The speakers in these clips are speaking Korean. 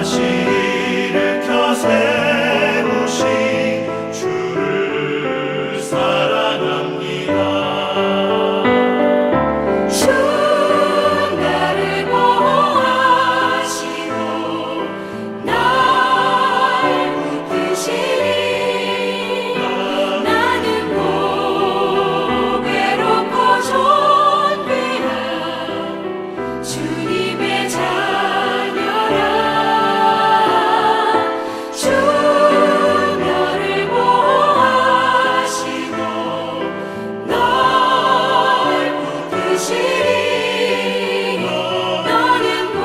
다시 일으켜 세우신 주를 사랑합니다. 주 나를 보호하시고 날 붙드시니 나는 못 외롭고 존귀한 주님의 자녀라. 주 너를 보호하시고 널 붙드시니 너는 못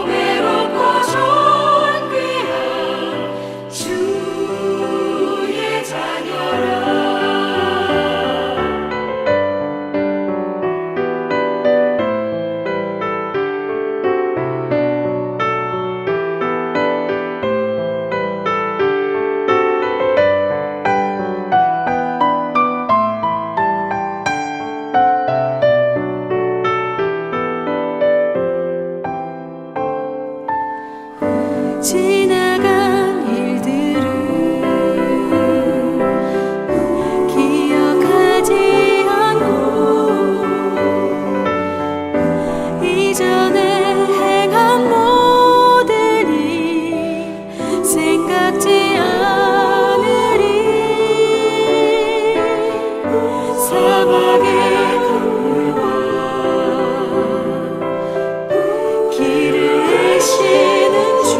외롭고 존귀한 주의 자녀라. 지나간 일들을 기억하지 않고 이전에 행한 모든 일 생각지 않으리. 사막의 강물과 길을 내시는 주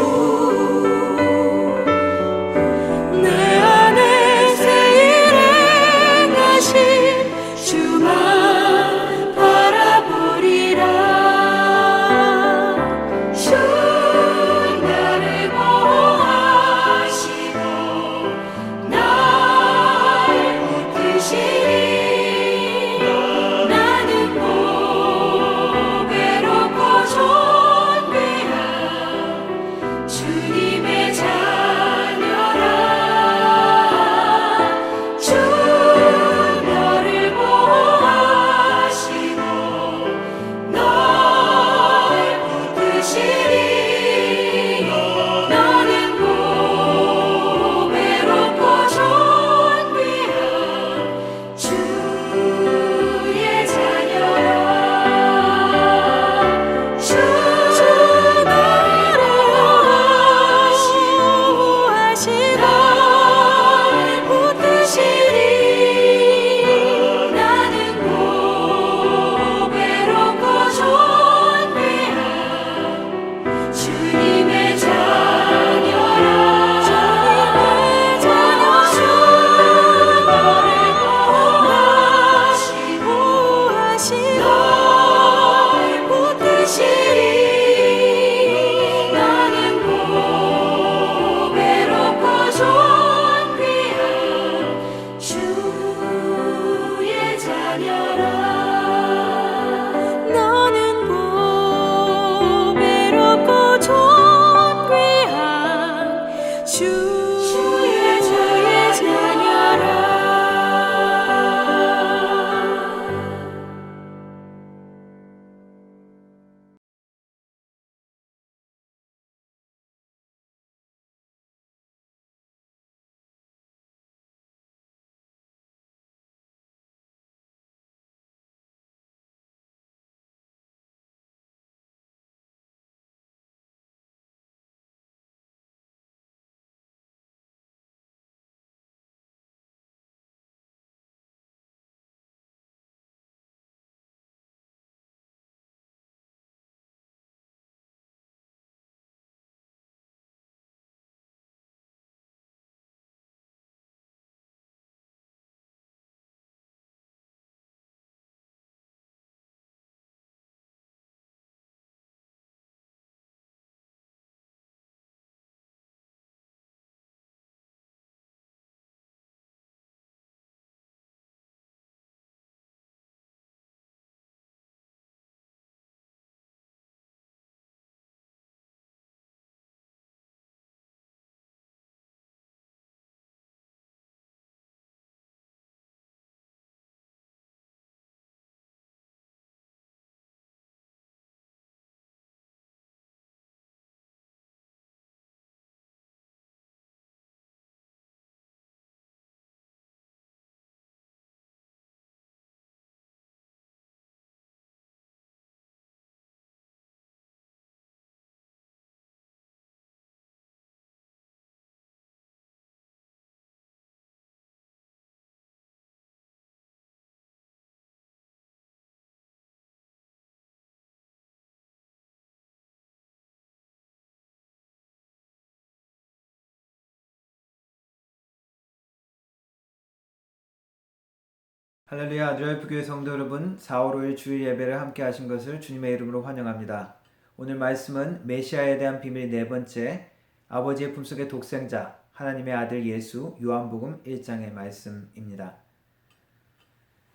할렐루야, 아드라이프 교회 성도 여러분, 4월 5일 주일 예배를 함께 하신 것을 주님의 이름으로 환영합니다. 오늘 말씀은 메시아에 대한 비밀 네 번째, 아버지의 품속의 독생자, 하나님의 아들 예수, 요한복음 1장의 말씀입니다.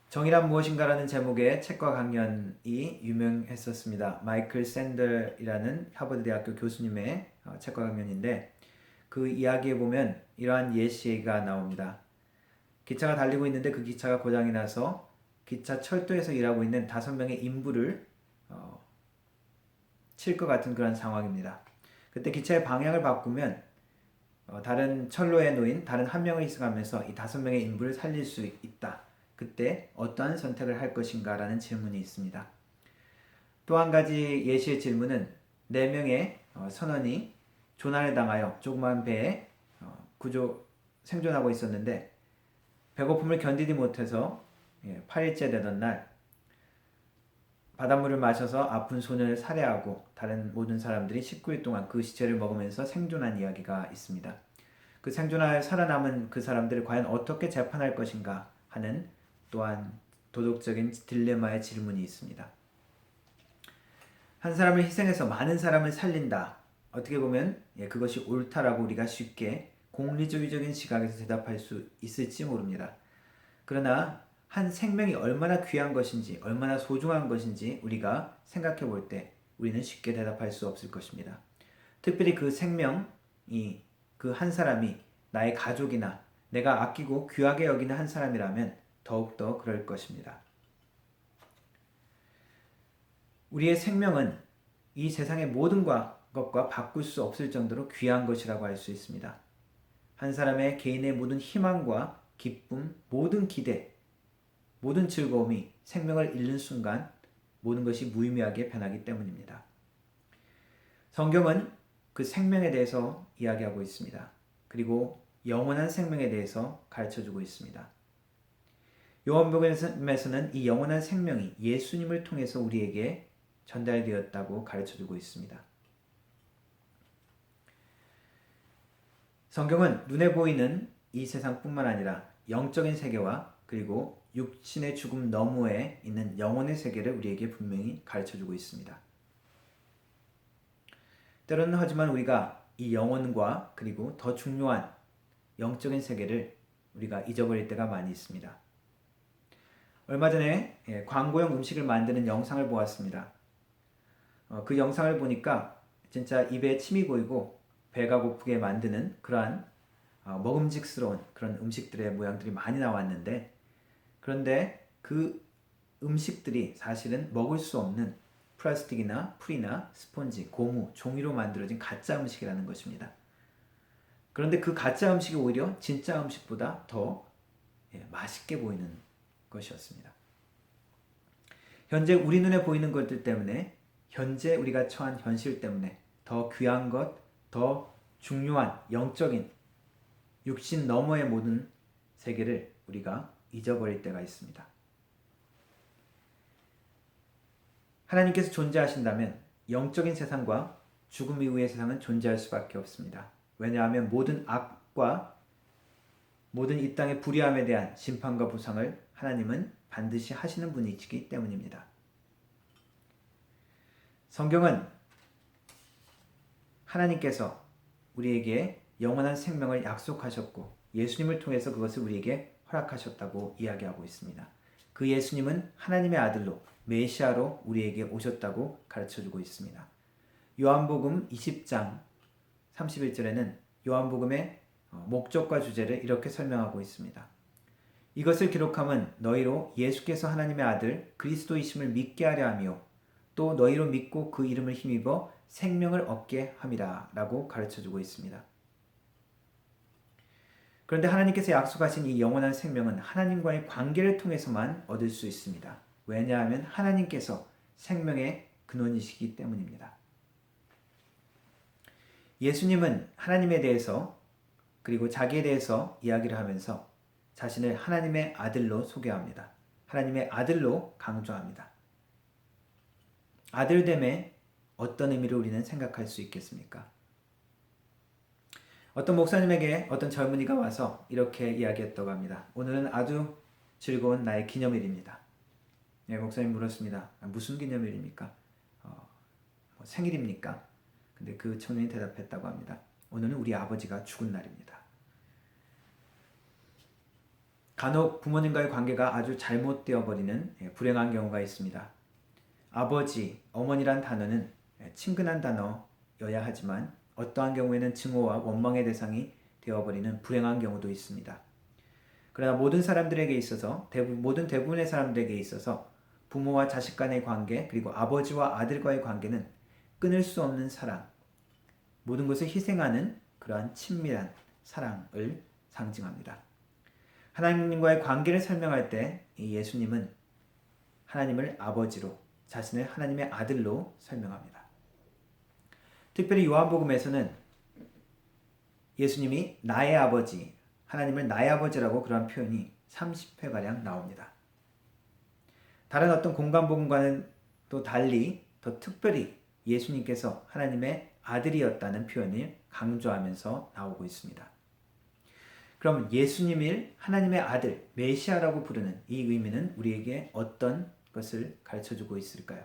정의란 무엇인가라는 제목의 책과 강연이 유명했었습니다. 마이클 샌들이라는 하버드 대학교 교수님의 책과 강연인데 그 이야기에 보면 이러한 예시가 나옵니다. 기차가 달리고 있는데 그 기차가 고장이 나서 기차 철도에서 일하고 있는 5명의 인부를 칠 것 같은 그런 상황입니다. 그때 기차의 방향을 바꾸면 다른 철로에 놓인 다른 한 명을 희생하면서 이 5명의 인부를 살릴 수 있다. 그때 어떠한 선택을 할 것인가 라는 질문이 있습니다. 또 한 가지 예시의 질문은 4명의 선원이 조난을 당하여 조그만 배에 생존하고 있었는데 배고픔을 견디지 못해서 8일째 되던 날 바닷물을 마셔서 아픈 소년을 살해하고 다른 모든 사람들이 19일 동안 그 시체를 먹으면서 생존한 이야기가 있습니다. 그 생존하여 살아남은 그 사람들을 과연 어떻게 재판할 것인가 하는 또한 도덕적인 딜레마의 질문이 있습니다. 한 사람을 희생해서 많은 사람을 살린다. 어떻게 보면 그것이 옳다라고 우리가 쉽게 공리주의적인 시각에서 대답할 수 있을지 모릅니다. 그러나 한 생명이 얼마나 귀한 것인지, 얼마나 소중한 것인지 우리가 생각해 볼 때 우리는 쉽게 대답할 수 없을 것입니다. 특별히 그 생명이, 그 한 사람이 나의 가족이나 내가 아끼고 귀하게 여기는 한 사람이라면 더욱더 그럴 것입니다. 우리의 생명은 이 세상의 모든 것과 바꿀 수 없을 정도로 귀한 것이라고 할 수 있습니다. 한 사람의 개인의 모든 희망과 기쁨, 모든 기대, 모든 즐거움이 생명을 잃는 순간 모든 것이 무의미하게 변하기 때문입니다. 성경은 그 생명에 대해서 이야기하고 있습니다. 그리고 영원한 생명에 대해서 가르쳐주고 있습니다. 요한복음에서는 이 영원한 생명이 예수님을 통해서 우리에게 전달되었다고 가르쳐주고 있습니다. 성경은 눈에 보이는 이 세상뿐만 아니라 영적인 세계와 그리고 육신의 죽음 너머에 있는 영혼의 세계를 우리에게 분명히 가르쳐주고 있습니다. 때로는 하지만 우리가 이 영혼과 그리고 더 중요한 영적인 세계를 우리가 잊어버릴 때가 많이 있습니다. 얼마 전에 광고용 음식을 만드는 영상을 보았습니다. 그 영상을 보니까 진짜 입에 침이 고이고 배가 고프게 만드는 그러한 먹음직스러운 그런 음식들의 모양들이 많이 나왔는데 그런데 그 음식들이 사실은 먹을 수 없는 플라스틱이나 풀이나 스펀지, 고무, 종이로 만들어진 가짜 음식이라는 것입니다. 그런데 그 가짜 음식이 오히려 진짜 음식보다 더 맛있게 보이는 것이었습니다. 현재 우리 눈에 보이는 것들 때문에 현재 우리가 처한 현실 때문에 더 귀한 것, 더 중요한 영적인 육신 너머의 모든 세계를 우리가 잊어버릴 때가 있습니다. 하나님께서 존재하신다면 영적인 세상과 죽음 이후의 세상은 존재할 수밖에 없습니다. 왜냐하면 모든 악과 모든 이 땅의 불의함에 대한 심판과 보상을 하나님은 반드시 하시는 분이시기 때문입니다. 성경은 하나님께서 우리에게 영원한 생명을 약속하셨고 예수님을 통해서 그것을 우리에게 허락하셨다고 이야기하고 있습니다. 그 예수님은 하나님의 아들로 메시아로 우리에게 오셨다고 가르쳐주고 있습니다. 요한복음 20장 31절에는 요한복음의 목적과 주제를 이렇게 설명하고 있습니다. 이것을 기록함은 너희로 예수께서 하나님의 아들 그리스도이심을 믿게 하려 하며 또 너희로 믿고 그 이름을 힘입어 생명을 얻게 함이라 라고 가르쳐주고 있습니다. 그런데 하나님께서 약속하신 이 영원한 생명은 하나님과의 관계를 통해서만 얻을 수 있습니다. 왜냐하면 하나님께서 생명의 근원이시기 때문입니다. 예수님은 하나님에 대해서 그리고 자기에 대해서 이야기를 하면서 자신을 하나님의 아들로 소개합니다. 하나님의 아들로 강조합니다. 아들됨에 어떤 의미를 우리는 생각할 수 있겠습니까? 어떤 목사님에게 어떤 젊은이가 와서 이렇게 이야기했다고 합니다. 오늘은 아주 즐거운 나의 기념일입니다. 네, 목사님 물었습니다. 무슨 기념일입니까? 뭐 생일입니까? 근데 그 청년이 대답했다고 합니다. 오늘은 우리 아버지가 죽은 날입니다. 간혹 부모님과의 관계가 아주 잘못되어 버리는 불행한 경우가 있습니다. 아버지, 어머니란 단어는 친근한 단어여야 하지만 어떠한 경우에는 증오와 원망의 대상이 되어버리는 불행한 경우도 있습니다. 그러나 모든 사람들에게 있어서 모든 대부분의 사람들에게 있어서 부모와 자식 간의 관계 그리고 아버지와 아들과의 관계는 끊을 수 없는 사랑, 모든 것을 희생하는 그러한 친밀한 사랑을 상징합니다. 하나님과의 관계를 설명할 때 이 예수님은 하나님을 아버지로 자신을 하나님의 아들로 설명합니다. 특별히 요한복음에서는 예수님이 나의 아버지, 하나님을 나의 아버지라고 그런 표현이 30회가량 나옵니다. 다른 어떤 공간복음과는 또 달리 더 특별히 예수님께서 하나님의 아들이었다는 표현을 강조하면서 나오고 있습니다. 그럼 예수님을 하나님의 아들, 메시아라고 부르는 이 의미는 우리에게 어떤 것을 가르쳐주고 있을까요?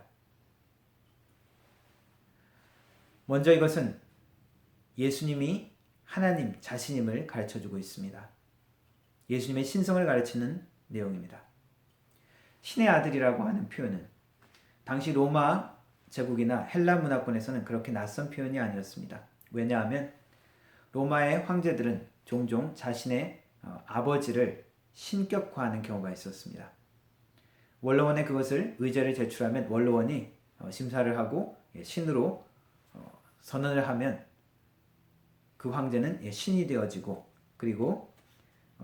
먼저 이것은 예수님이 하나님 자신임을 가르쳐주고 있습니다. 예수님의 신성을 가르치는 내용입니다. 신의 아들이라고 하는 표현은 당시 로마 제국이나 헬라 문화권에서는 그렇게 낯선 표현이 아니었습니다. 왜냐하면 로마의 황제들은 종종 자신의 아버지를 신격화하는 경우가 있었습니다. 원로원에 그것을 의제를 제출하면 원로원이 심사를 하고 신으로 선언을 하면 그 황제는 신이 되어지고 그리고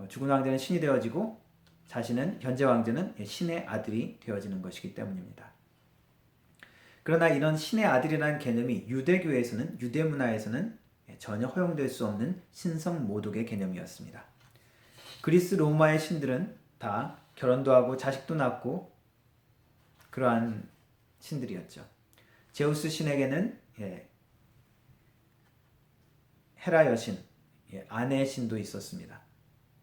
죽은 황제는 신이 되어지고 자신은 현재 황제는 신의 아들이 되어지는 것이기 때문입니다. 그러나 이런 신의 아들이라는 개념이 유대교에서는 유대 문화에서는 전혀 허용될 수 없는 신성 모독의 개념이었습니다. 그리스 로마의 신들은 다 결혼도 하고 자식도 낳고 그러한 신들이었죠. 제우스 신에게는 헤라 여신, 아내 신도 있었습니다.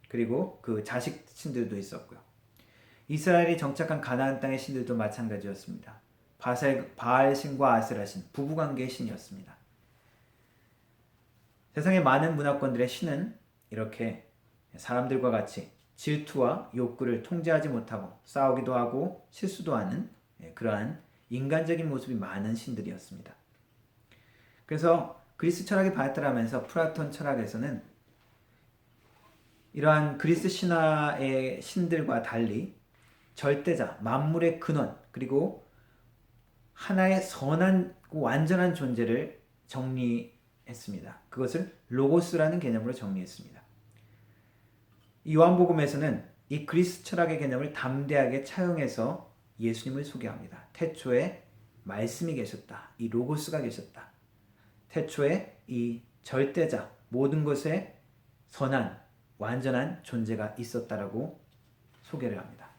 그리고 그 자식 신들도 있었고요. 이스라엘이 정착한 가나안 땅의 신들도 마찬가지였습니다. 바알 신과 아세라 신, 부부관계의 신이었습니다. 세상의 많은 문화권들의 신은 이렇게 사람들과 같이 질투와 욕구를 통제하지 못하고 싸우기도 하고 실수도 하는 그러한 인간적인 모습이 많은 신들이었습니다. 그래서 그리스 철학이 발달하면서 플라톤 철학에서는 이러한 그리스 신화의 신들과 달리 절대자, 만물의 근원, 그리고 하나의 선하고 완전한 존재를 정리했습니다. 그것을 로고스라는 개념으로 정리했습니다. 요한복음에서는 이 그리스 철학의 개념을 담대하게 차용해서 예수님을 소개합니다. 태초에 말씀이 계셨다. 이 로고스가 계셨다. 태초에 이 절대자, 모든 것에 선한, 완전한 존재가 있었다라고 소개를 합니다.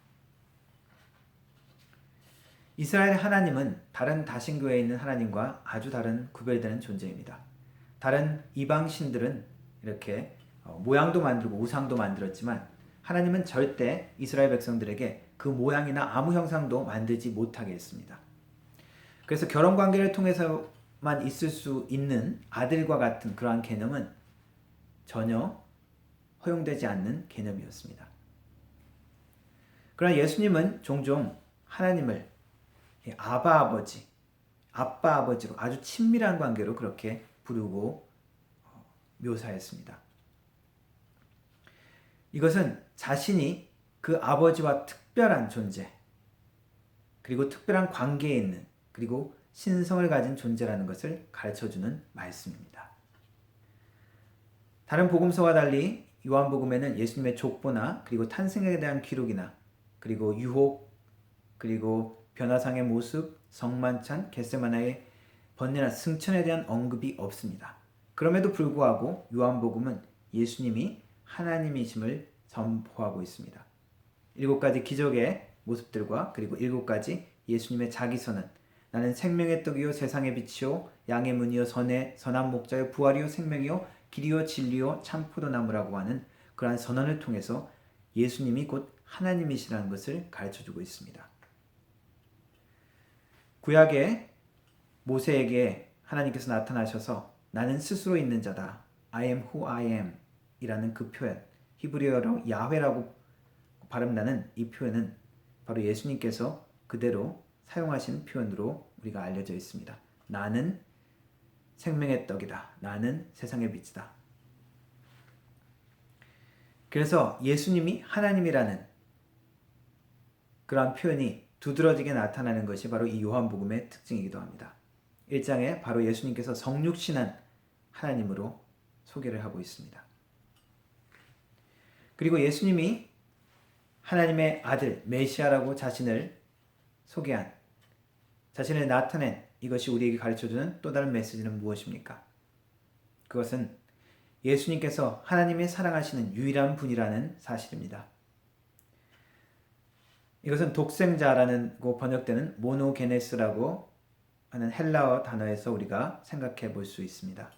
이스라엘 하나님은 다른 다신교에 있는 하나님과 아주 다른 구별되는 존재입니다. 다른 이방 신들은 이렇게 모양도 만들고 우상도 만들었지만 하나님은 절대 이스라엘 백성들에게 그 모양이나 아무 형상도 만들지 못하게 했습니다. 그래서 결혼 관계를 통해서만 있을 수 있는 아들과 같은 그러한 개념은 전혀 허용되지 않는 개념이었습니다. 그러나 예수님은 종종 하나님을 아바 아버지, 아빠 아버지로 아주 친밀한 관계로 그렇게 부르고 묘사했습니다. 이것은 자신이 그 아버지와 특별한 존재, 그리고 특별한 관계에 있는, 그리고 신성을 가진 존재라는 것을 가르쳐주는 말씀입니다. 다른 복음서와 달리 요한복음에는 예수님의 족보나 그리고 탄생에 대한 기록이나 그리고 유혹, 그리고 변화상의 모습, 성만찬, 겟세마네의 번뇌나 승천에 대한 언급이 없습니다. 그럼에도 불구하고 요한복음은 예수님이 하나님이심을 선포하고 있습니다. 7가지 기적의 모습들과 그리고 7가지 예수님의 자기선언, 나는 생명의 떡이요 세상의 빛이요 양의 문이요 선한 목자요 부활이요 생명이요 길이요 진리요 참 포도나무라고 하는 그러한 선언을 통해서 예수님이 곧 하나님이시라는 것을 가르쳐주고 있습니다. 구약에 모세에게 하나님께서 나타나셔서 나는 스스로 있는 자다. I am who I am 이라는 그 표현, 히브리어로 야훼라고 발음나는 이 표현은 바로 예수님께서 그대로 사용하신 표현으로 우리가 알려져 있습니다. 나는 생명의 떡이다. 나는 세상의 빛이다. 그래서 예수님이 하나님이라는 그러한 표현이 두드러지게 나타나는 것이 바로 이 요한복음의 특징이기도 합니다. 1장에 바로 예수님께서 성육신한 하나님으로 소개를 하고 있습니다. 그리고 예수님이 하나님의 아들 메시아라고 자신을 소개한, 자신을 나타낸 이것이 우리에게 가르쳐주는 또 다른 메시지는 무엇입니까? 그것은 예수님께서 하나님의 사랑하시는 유일한 분이라는 사실입니다. 이것은 독생자라는 번역되는 모노게네스라고 하는 헬라어 단어에서 우리가 생각해 볼 수 있습니다.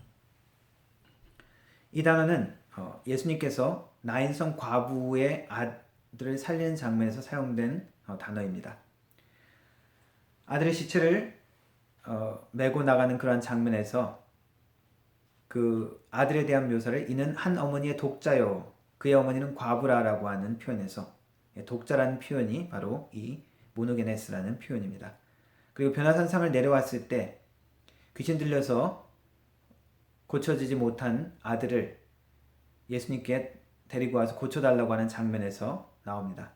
이 단어는 예수님께서 나인성 과부의 아들을 살리는 장면에서 사용된 단어입니다. 아들의 시체를 메고 나가는 그러한 장면에서 그 아들에 대한 묘사를 이는 한 어머니의 독자요 그의 어머니는 과부라라고 하는 표현에서 독자라는 표현이 바로 이 모노게네스라는 표현입니다. 그리고 변화산상을 내려왔을 때 귀신 들려서 고쳐지지 못한 아들을 예수님께 데리고 와서 고쳐달라고 하는 장면에서 나옵니다.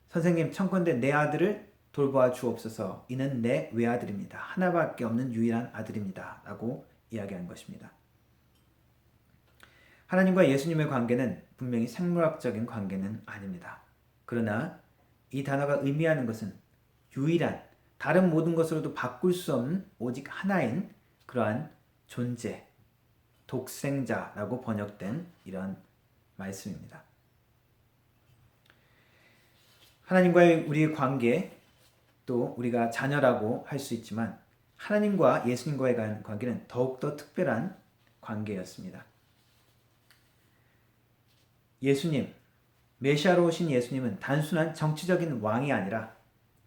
선생님, 청컨대 내 아들을 돌보아 주옵소서. 이는 내 외아들입니다. 하나밖에 없는 유일한 아들입니다. 라고 이야기한 것입니다. 하나님과 예수님의 관계는 분명히 생물학적인 관계는 아닙니다. 그러나 이 단어가 의미하는 것은 유일한, 다른 모든 것으로도 바꿀 수 없는 오직 하나인 그러한 존재, 독생자라고 번역된 이런 말씀입니다. 하나님과의 우리의 관계, 또 우리가 자녀라고 할 수 있지만 하나님과 예수님과의 관계는 더욱더 특별한 관계였습니다. 예수님, 메시아로 오신 예수님은 단순한 정치적인 왕이 아니라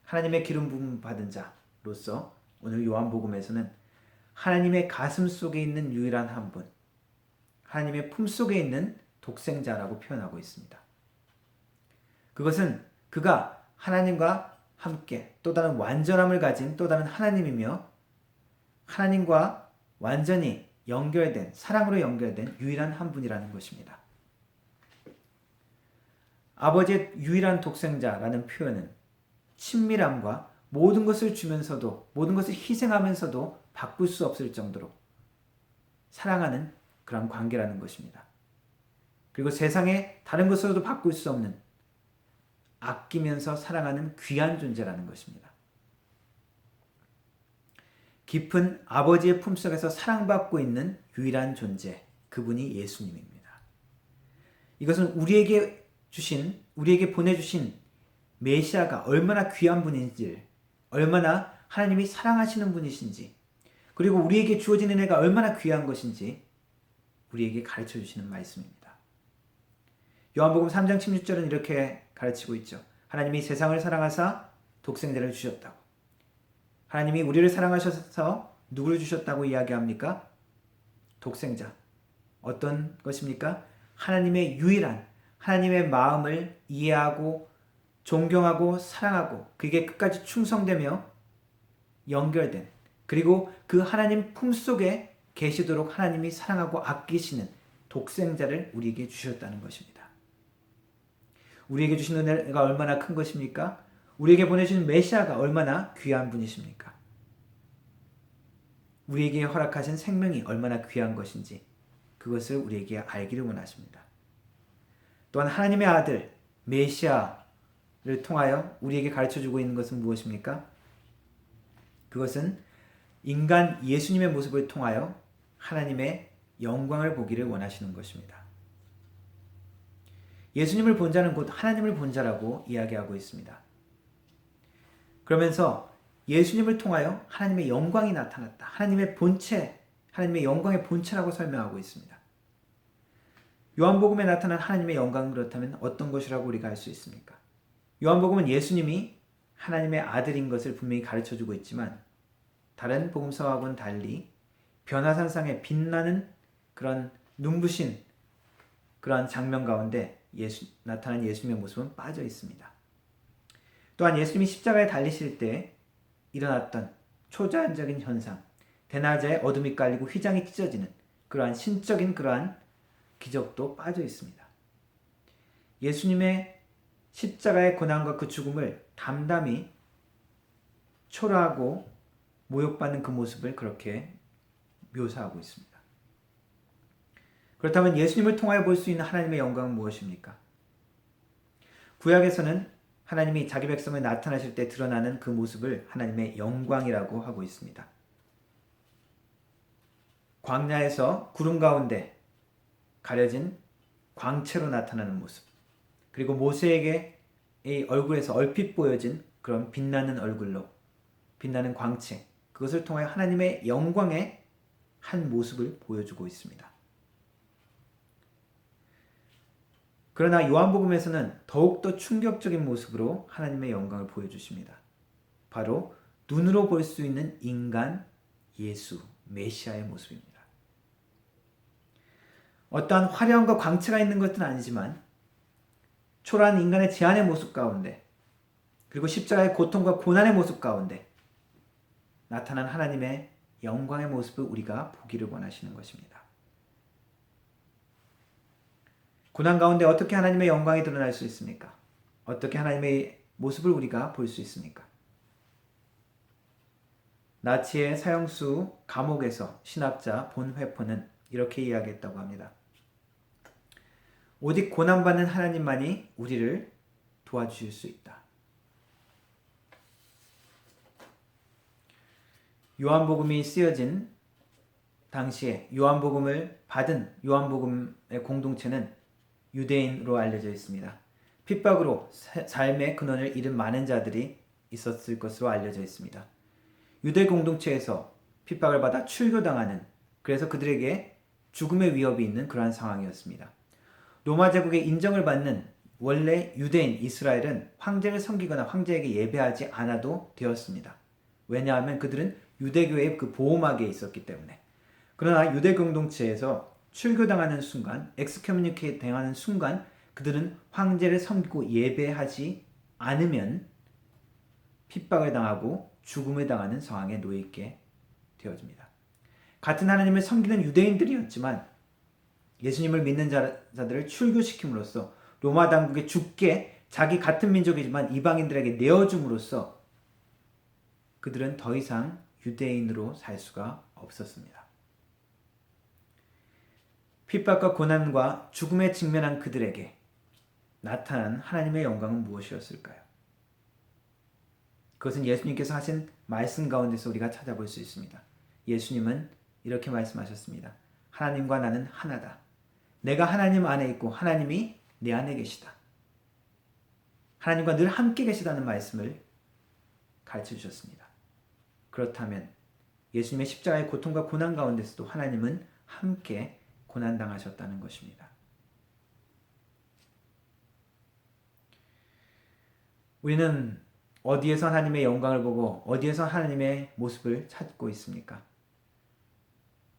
하나님의 기름 부음 받은 자로서 오늘 요한복음에서는 하나님의 가슴 속에 있는 유일한 한 분, 하나님의 품 속에 있는 독생자라고 표현하고 있습니다. 그것은 그가 하나님과 함께 또 다른 완전함을 가진 또 다른 하나님이며 하나님과 완전히 연결된, 사랑으로 연결된 유일한 한 분이라는 것입니다. 아버지의 유일한 독생자라는 표현은 친밀함과 모든 것을 주면서도, 모든 것을 희생하면서도 바꿀 수 없을 정도로 사랑하는 그런 관계라는 것입니다. 그리고 세상에 다른 것으로도 바꿀 수 없는 아끼면서 사랑하는 귀한 존재라는 것입니다. 깊은 아버지의 품속에서 사랑받고 있는 유일한 존재, 그분이 예수님입니다. 이것은 우리에게 보내주신 메시아가 얼마나 귀한 분인지, 얼마나 하나님이 사랑하시는 분이신지, 그리고 우리에게 주어진 은혜가 얼마나 귀한 것인지 우리에게 가르쳐 주시는 말씀입니다. 요한복음 3장 16절은 이렇게 가르치고 있죠. 하나님이 세상을 사랑하사 독생자를 주셨다고. 하나님이 우리를 사랑하셔서 누구를 주셨다고 이야기합니까? 독생자. 어떤 것입니까? 하나님의 유일한, 하나님의 마음을 이해하고 존경하고 사랑하고 그게 끝까지 충성되며 연결된, 그리고 그 하나님 품속에 계시도록 하나님이 사랑하고 아끼시는 독생자를 우리에게 주셨다는 것입니다. 우리에게 주신 은혜가 얼마나 큰 것입니까? 우리에게 보내주신 메시아가 얼마나 귀한 분이십니까? 우리에게 허락하신 생명이 얼마나 귀한 것인지 그것을 우리에게 알기를 원하십니다. 또한 하나님의 아들 메시아를 통하여 우리에게 가르쳐주고 있는 것은 무엇입니까? 그것은 인간 예수님의 모습을 통하여 하나님의 영광을 보기를 원하시는 것입니다. 예수님을 본 자는 곧 하나님을 본 자라고 이야기하고 있습니다. 그러면서 예수님을 통하여 하나님의 영광이 나타났다. 하나님의 본체, 하나님의 영광의 본체라고 설명하고 있습니다. 요한복음에 나타난 하나님의 영광은 그렇다면 어떤 것이라고 우리가 알 수 있습니까? 요한복음은 예수님이 하나님의 아들인 것을 분명히 가르쳐주고 있지만 다른 복음서하고는 달리 변화산상에 빛나는 그런 눈부신 그런 장면 가운데 나타난 예수님의 모습은 빠져 있습니다. 또한 예수님이 십자가에 달리실 때 일어났던 초자연적인 현상, 대낮에 어둠이 깔리고 휘장이 찢어지는 그러한 신적인 그러한 기적도 빠져 있습니다. 예수님의 십자가의 고난과 그 죽음을 담담히 초라하고 모욕받는 그 모습을 그렇게 묘사하고 있습니다. 그렇다면 예수님을 통하여 볼 수 있는 하나님의 영광은 무엇입니까? 구약에서는 하나님이 자기 백성을 나타나실 때 드러나는 그 모습을 하나님의 영광이라고 하고 있습니다. 광야에서 구름 가운데 가려진 광채로 나타나는 모습, 그리고 모세에게 이 얼굴에서 얼핏 보여진 그런 빛나는 얼굴로 빛나는 광채, 그것을 통하여 하나님의 영광의 한 모습을 보여주고 있습니다. 그러나 요한복음에서는 더욱더 충격적인 모습으로 하나님의 영광을 보여주십니다. 바로 눈으로 볼 수 있는 인간 예수, 메시아의 모습입니다. 어떠한 화려함과 광채가 있는 것은 아니지만 초라한 인간의 제한의 모습 가운데, 그리고 십자가의 고통과 고난의 모습 가운데 나타난 하나님의 영광의 모습을 우리가 보기를 원하시는 것입니다. 고난 가운데 어떻게 하나님의 영광이 드러날 수 있습니까? 어떻게 하나님의 모습을 우리가 볼 수 있습니까? 나치의 사형수 감옥에서 신학자 본 회포는 이렇게 이야기했다고 합니다. 오직 고난받는 하나님만이 우리를 도와주실 수 있다. 요한복음이 쓰여진 당시에 요한복음을 받은 요한복음의 공동체는 유대인으로 알려져 있습니다. 핍박으로 삶의 근원을 잃은 많은 자들이 있었을 것으로 알려져 있습니다. 유대 공동체에서 핍박을 받아 출교당하는, 그래서 그들에게 죽음의 위협이 있는 그러한 상황이었습니다. 로마 제국의 인정을 받는 원래 유대인 이스라엘은 황제를 섬기거나 황제에게 예배하지 않아도 되었습니다. 왜냐하면 그들은 유대교의 그 보호막에 있었기 때문에. 그러나 유대 공동체에서 출교당하는 순간, 엑스커뮤니케이트 당하는 순간 그들은 황제를 섬기고 예배하지 않으면 핍박을 당하고 죽음을 당하는 상황에 놓여 있게 되어집니다. 같은 하나님을 섬기는 유대인들이었지만 예수님을 믿는 자들을 출교시킴으로써 로마 당국에 죽게 자기 같은 민족이지만 이방인들에게 내어줌으로써 그들은 더 이상 유대인으로 살 수가 없었습니다. 핍박과 고난과 죽음에 직면한 그들에게 나타난 하나님의 영광은 무엇이었을까요? 그것은 예수님께서 하신 말씀 가운데서 우리가 찾아볼 수 있습니다. 예수님은 이렇게 말씀하셨습니다. 하나님과 나는 하나다. 내가 하나님 안에 있고 하나님이 내 안에 계시다. 하나님과 늘 함께 계시다는 말씀을 가르쳐 주셨습니다. 그렇다면 예수님의 십자가의 고통과 고난 가운데서도 하나님은 함께 고난당하셨다는 것입니다. 우리는 어디에서 하나님의 영광을 보고 어디에서 하나님의 모습을 찾고 있습니까?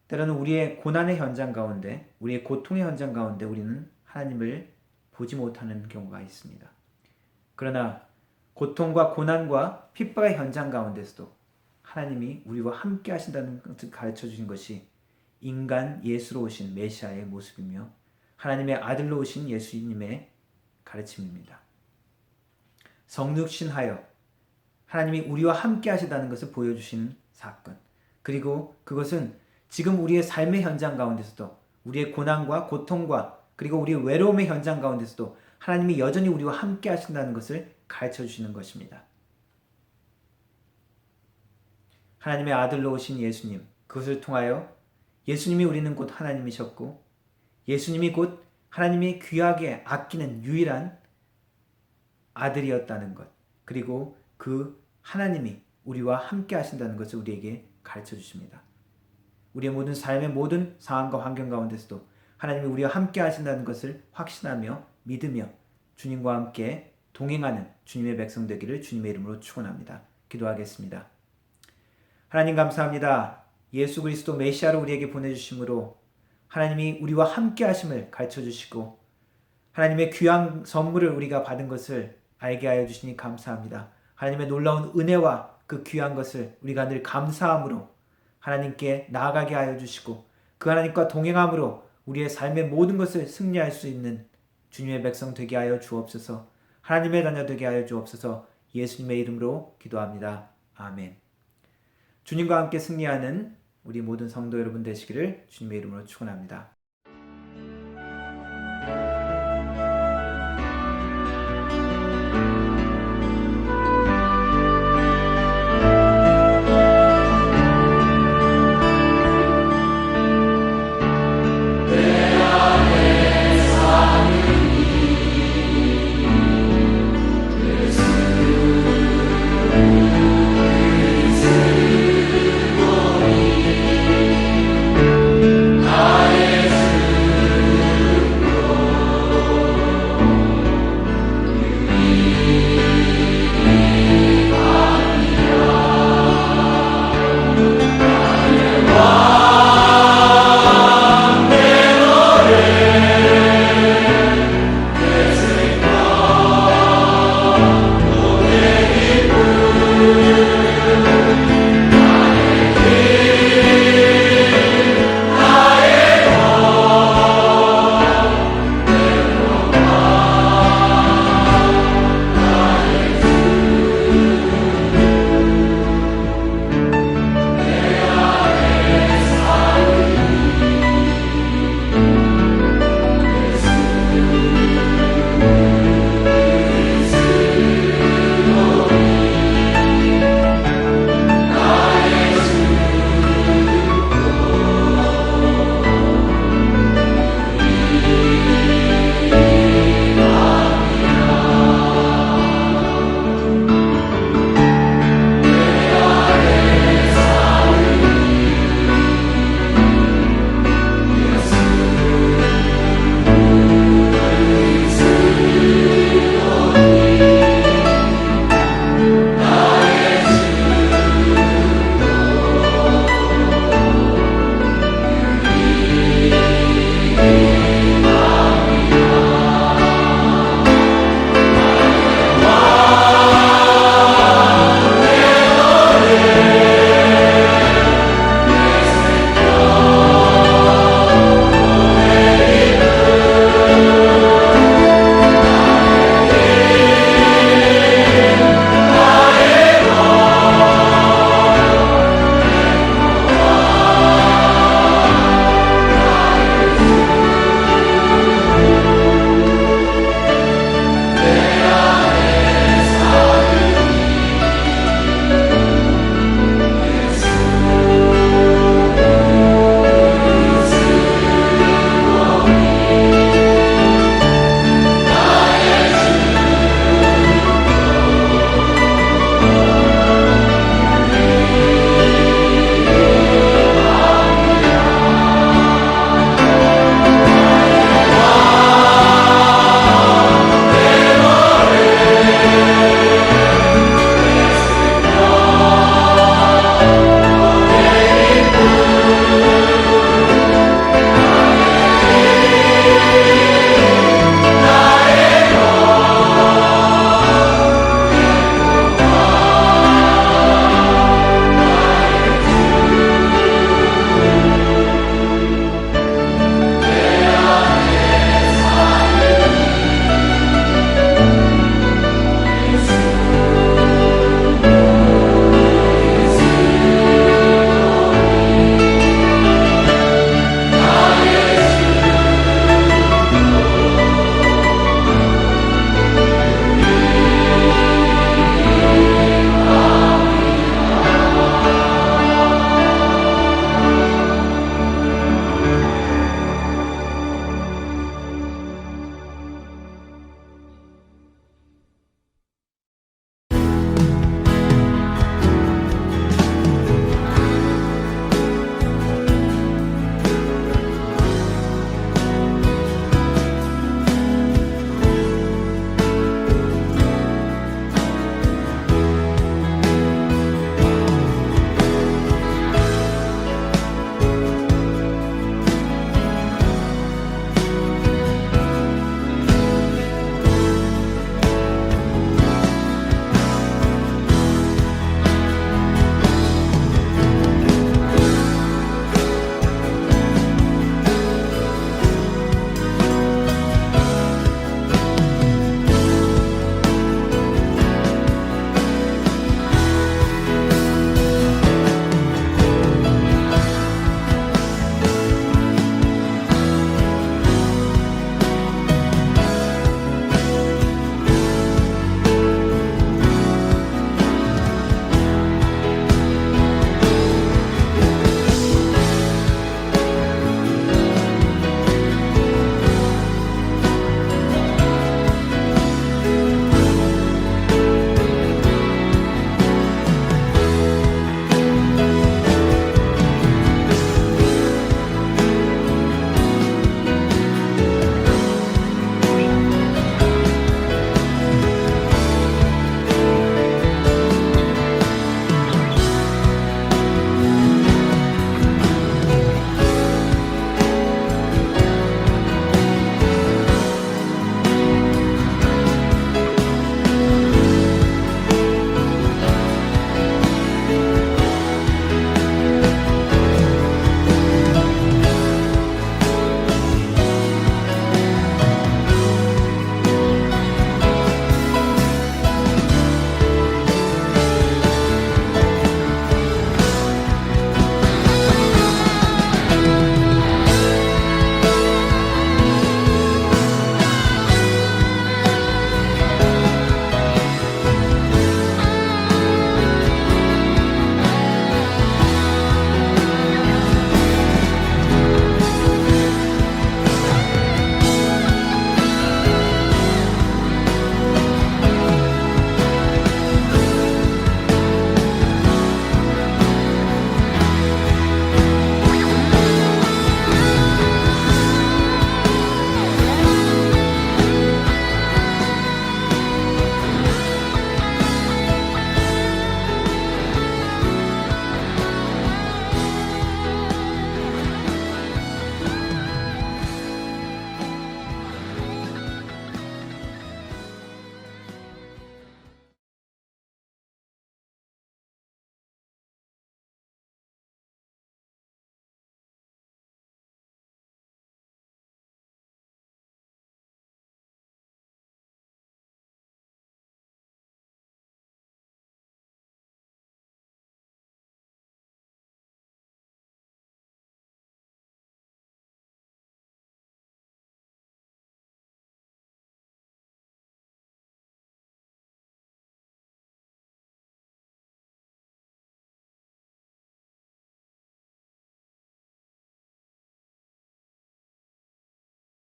때로는 우리의 고난의 현장 가운데, 우리의 고통의 현장 가운데 우리는 하나님을 보지 못하는 경우가 있습니다. 그러나 고통과 고난과 핍박의 현장 가운데서도 하나님이 우리와 함께 하신다는 것을 가르쳐 주신 것이 인간 예수로 오신 메시아의 모습이며 하나님의 아들로 오신 예수님의 가르침입니다. 성육신하여 하나님이 우리와 함께 하시다는 것을 보여주신 사건, 그리고 그것은 지금 우리의 삶의 현장 가운데서도 우리의 고난과 고통과 그리고 우리의 외로움의 현장 가운데서도 하나님이 여전히 우리와 함께 하신다는 것을 가르쳐 주시는 것입니다. 하나님의 아들로 오신 예수님, 그것을 통하여 예수님이 우리는 곧 하나님이셨고 예수님이 곧 하나님이 귀하게 아끼는 유일한 아들이었다는 것, 그리고 그 하나님이 우리와 함께 하신다는 것을 우리에게 가르쳐 주십니다. 우리의 모든 삶의 모든 상황과 환경 가운데서도 하나님이 우리와 함께 하신다는 것을 확신하며 믿으며 주님과 함께 동행하는 주님의 백성 되기를 주님의 이름으로 축원합니다. 기도하겠습니다. 하나님 감사합니다. 예수 그리스도 메시아로 우리에게 보내주심으로 하나님이 우리와 함께 하심을 가르쳐 주시고 하나님의 귀한 선물을 우리가 받은 것을 알게 하여 주시니 감사합니다. 하나님의 놀라운 은혜와 그 귀한 것을 우리가 늘 감사함으로 하나님께 나아가게 하여 주시고 그 하나님과 동행함으로 우리의 삶의 모든 것을 승리할 수 있는 주님의 백성 되게 하여 주옵소서. 하나님의 자녀 되게 하여 주옵소서. 예수님의 이름으로 기도합니다. 아멘. 주님과 함께 승리하는 우리 모든 성도 여러분 되시기를 주님의 이름으로 축원합니다.